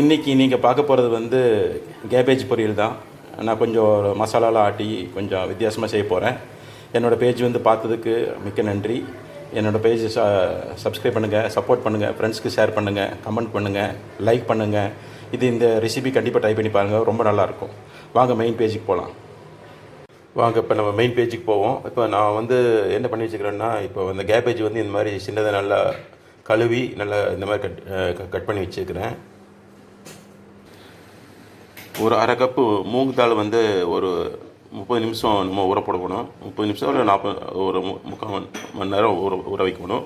இன்றைக்கி நீங்கள் பார்க்க போகிறது வந்து கேபேஜ் பொரியல் தான். நான் கொஞ்சம் மசாலாலாம் ஆட்டி கொஞ்சம் வித்தியாசமாக செய்ய போகிறேன். என்னோடய பேஜ் வந்து பார்த்ததுக்கு மிக்க நன்றி. என்னோடய பேஜ் சப்ஸ்கிரைப் பண்ணுங்கள், சப்போர்ட் பண்ணுங்கள், ஃப்ரெண்ட்ஸ்க்கு ஷேர் பண்ணுங்கள், கமெண்ட் பண்ணுங்கள், லைக் பண்ணுங்கள். இந்த ரெசிபி கண்டிப்பாக ட்ரை பண்ணி பாருங்கள், ரொம்ப நல்லாயிருக்கும். வாங்க மெயின் பேஜுக்கு போகலாம். வாங்க இப்போ நம்ம மெயின் பேஜுக்கு போவோம். இப்போ நான் வந்து என்ன பண்ணி வச்சுக்கிறேன்னா, இப்போ அந்த கேபேஜ் வந்து இந்த மாதிரி சின்னதாக நல்லா கழுவி நல்லா இந்த மாதிரி கட் பண்ணி வச்சுக்கிறேன். ஒரு அரை கப்பு மூங்கு தாள் வந்து ஒரு 30 நிமிஷம் நம்ம ஊற போடணும். 30 நிமிஷம் இல்லை 40 ஒரு 3/4 மணி நேரம் ஊற வைக்கணும்.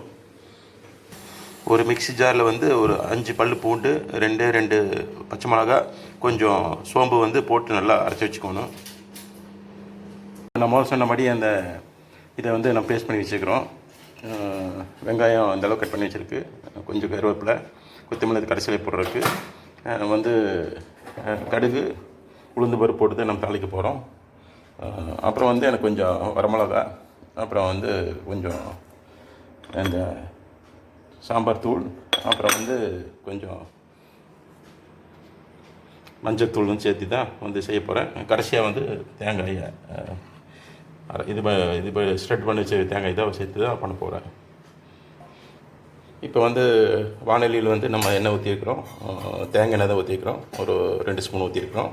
ஒரு மிக்ஸி ஜாரில் வந்து ஒரு 5 பல் பூண்டு, 2 பச்சை மிளகா, கொஞ்சம் சோம்பு வந்து போட்டு நல்லா அரைச்சி வச்சுக்கணும். நான் முதல்ல சொன்னபடி இதை வந்து நான் பேஸ்ட் பண்ணி வச்சுக்கிறோம். வெங்காயம் அந்தளவு கட் பண்ணி வச்சுருக்கு, கொஞ்சம் கருவேப்பிலை, கொத்தமல்லி கடைசியில் போடுறதுக்கு வந்து கடுகு, உளுந்து பருப்பு போட்டு நம்ம தாளிக்க போகிறோம். அப்புறம் வந்து எனக்கு கொஞ்சம் வரமிளகா, அப்புறம் வந்து கொஞ்சம் இந்த சாம்பார் தூள், அப்புறம் வந்து கொஞ்சம் மஞ்சள் தூள்னு சேர்த்து தான் வந்து செய்ய போகிறேன். கடைசியாக வந்து தேங்காயை இது ஸ்ப்ரெட் பண்ணி வச்ச தேங்காய் தான் சேர்த்து தான் பண்ண போகிறேன். இப்போ வந்து வானொலியில் வந்து நம்ம எண்ணெய் ஊற்றிருக்கிறோம், தேங்காய் எண்ணெய் தான் ஊற்றிருக்கிறோம், ஒரு 2 ஸ்பூன் ஊற்றிருக்கிறோம்.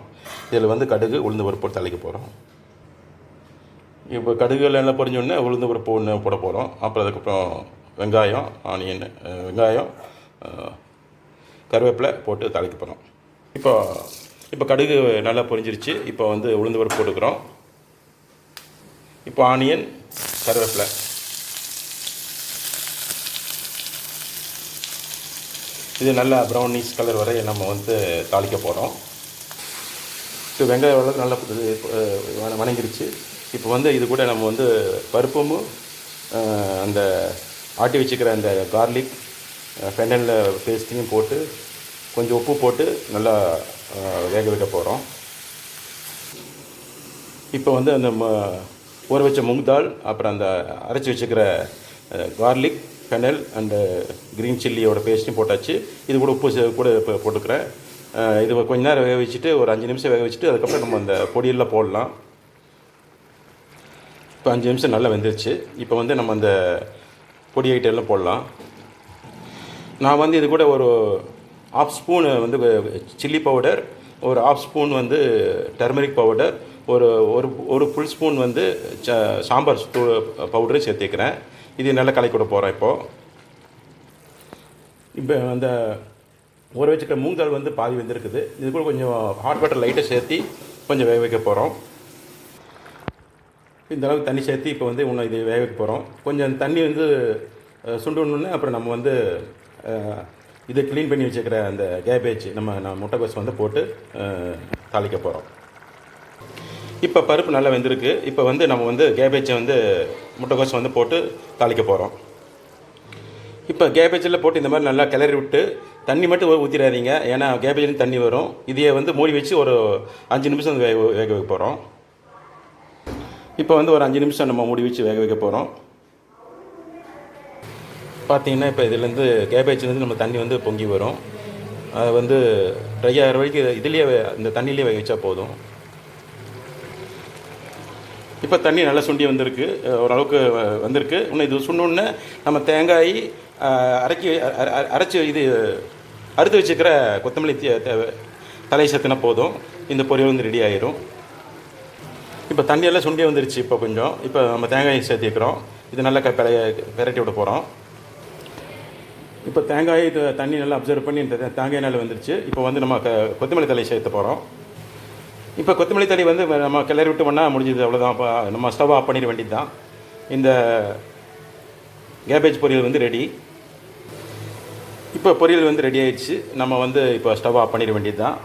இதில் வந்து கடுகு, உளுந்து பருப்பு போட்டு தாளிக்க போகிறோம். இப்போ கடுகுல எண்ணெய் பொரிஞ்சோடனே உளுந்து பருப்பு ஒன்று போட போகிறோம். அப்புறம் அதுக்கப்புறம் வெங்காயம், ஆனியன், வெங்காயம், கருவேப்பிலை போட்டு தாளிக்க போகிறோம். இப்போ கடுகு நல்லா பொரிஞ்சிருச்சு. இப்போ வந்து உளுந்து பருப்பு போட்டுக்கிறோம். இப்போ ஆனியன், கருவேப்பிலை, இது நல்லா ப்ரௌனிஷ் கலர் வரை நம்ம வந்து தாளிக்க போகிறோம். இப்போ வெங்காயம் வளர்த்து நல்லா வணங்கிருச்சு. இப்போ வந்து இது கூட நம்ம வந்து பருப்பும் அந்த ஆட்டி வச்சுக்கிற அந்த கார்லிக், ஃபெனல் பேஸ்ட்டையும் போட்டு கொஞ்சம் உப்பு போட்டு நல்லா வேக வைக்க போகிறோம். இப்போ வந்து அந்த ஊற வச்ச மூங் தால், அப்புறம் அந்த அரைச்சி வச்சுக்கிற கார்லிக், ஃபெனல் அண்டு க்ரீன் சில்லியோட பேஸ்ட்டும் போட்டாச்சு. இது கூட உப்பு கூட போட்டுக்கிறேன். இது கொஞ்ச நேரம் வேக வச்சுட்டு ஒரு 5 நிமிஷம் வேக வச்சுட்டு அதுக்கப்புறம் நம்ம அந்த பொடியெல்லாம் போடலாம். இப்போ 5 நிமிஷம் நல்லா வெந்துருச்சு. இப்போ வந்து நம்ம அந்த பொடி ஐட்டெல்லாம் போடலாம். நான் வந்து இது கூட ஒரு 1/2 ஸ்பூன் வந்து சில்லி பவுடர், ஒரு 1/2 ஸ்பூன் வந்து டர்மரிக் பவுடர், ஒரு ஃபுல் ஸ்பூன் வந்து சாம்பார் பவுடரு சேர்த்துக்கிறேன். இது நல்லா கலக்கி விட போகிறேன். இப்போ அந்த ஊற வச்சுக்கிற மூங்கால் வந்து பாதி வெந்திருக்குது. இது கூட கொஞ்சம் ஹாட் வாட்டர் லைட்டாக சேர்த்து கொஞ்சம் வேக வைக்க போகிறோம். இந்த அளவுக்கு தண்ணி சேர்த்து இப்போ வந்து இன்னும் இது வேக வைக்க போகிறோம். கொஞ்சம் தண்ணி வந்து சுண்டணுன்னு அப்புறம் நம்ம வந்து இதை க்ளீன் பண்ணி வச்சுக்கிற அந்த கேபேஜ் நான் முட்டைக்கோஸ் வந்து போட்டு தாளிக்க போகிறோம். இப்போ பருப்பு நல்லா வெந்திருக்கு. இப்போ வந்து நம்ம வந்து கேபேஜை வந்து முட்டைக்கோஸ் வந்து போட்டு தாளிக்க போகிறோம். இப்போ கேபேஜில் போட்டு இந்த மாதிரி நல்லா கிளறி விட்டு தண்ணி மட்டும் ஊற்றிடாதீங்க, ஏன்னா கேபேஜில் தண்ணி வரும். இதையே வந்து மூடி வச்சு ஒரு 5 நிமிஷம் வேக வைக்க போகிறோம். இப்போ வந்து ஒரு 5 நிமிஷம் நம்ம மூடி வச்சு வேக வைக்க போகிறோம். பார்த்திங்கன்னா இப்போ இதுலேருந்து கேபேஜ்லேருந்து நம்ம தண்ணி வந்து பொங்கி வரும். அதை வந்து ட்ரை ஆகிற வரைக்கும் இதுலேயே இந்த தண்ணியிலே வேக வச்சா போதும். இப்போ தண்ணி நல்லா சுண்டி வந்திருக்கு, ஓரளவுக்கு வந்திருக்கு. இன்னும் இது சுண்டோன்னே நம்ம தேங்காய் அரைச்சி இது அறுத்து வச்சுக்கிற கொத்தமல்லி தலை சேர்த்துனா போதும். இந்த பொரியல் வந்து ரெடி ஆகிரும். இப்போ தண்ணியெல்லாம் சுண்டி வந்துருச்சு. இப்போ நம்ம தேங்காயை சேர்த்திக்கிறோம். இது நல்லா பெரட்டி விட போகிறோம். இப்போ தேங்காய் தண்ணி நல்லா அப்சர்வ் பண்ணி இந்த தேங்காய் நல்லா வந்துருச்சு. இப்போ வந்து நம்ம கொத்தமல்லி தலை சேர்த்த போகிறோம். இப்போ கொத்தமல்லி தழி வந்து நம்ம கிளறி விட்டு பண்ணால் முடிஞ்சது, அவ்வளோதான். இப்போ நம்ம ஸ்டவ் ஆஃப் பண்ணிட வேண்டியது தான். இந்த கேபேஜ் பொரியல் வந்து ரெடி. இப்போ பொரியல் வந்து ரெடி ஆகிடுச்சு. நம்ம வந்து இப்போ ஸ்டவ் ஆஃப் பண்ணிட வேண்டியது தான்.